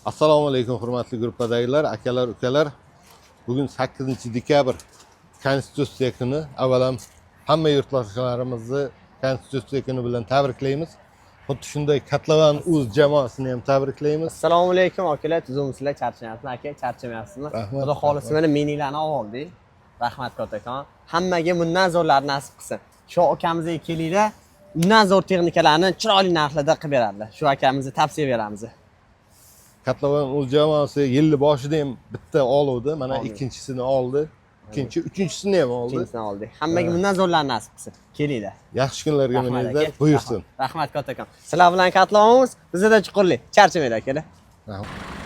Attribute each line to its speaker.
Speaker 1: Assalomu alaykum hurmatli gruppadagilar, akalar, ukalar. Bugun 8-dekabr Konstitutsiya kuni. Avvalam hamma yurtdoshlarimizni Konstitutsiya kuni bilan tabriklaymiz. Xuddi shunday Katlovan uz jamoasini ham tabriklaymiz.
Speaker 2: Assalomu alaykum akalar, tuzumsizlar, charchamayapsizlar aka, charchamayapsizmi?
Speaker 1: Rahmat.
Speaker 2: Xudo xolisa mana meninglarni oldik. Rahmat kattakon. Hammaga bundan zo'rlar nasib qilsin. Shu akamizga kelinglar, undan zo'r texnikalarni chiroyli narxlarda qilib beradilar. Shu akamizni tavsiya beramiz.
Speaker 1: Katlovan uz jamoasi yilni boshida ham bitta oluvdi. Mana
Speaker 2: Oldi.
Speaker 1: ikkinchisini oldi. Uchinchisini ham oldi.
Speaker 2: Ikkinchisini oldik. Hammaga bundan zo'rlar nasib qilsin. Kelinglar.
Speaker 1: Yaxshi kunlarga
Speaker 2: Rahmat
Speaker 1: mininglar,
Speaker 2: aka.
Speaker 1: buyursin.
Speaker 2: Rahmat kattakon. Sizlar bilan katlovimiz bizda chuqurlik. Charchamaydi akalar.
Speaker 1: Rahmat.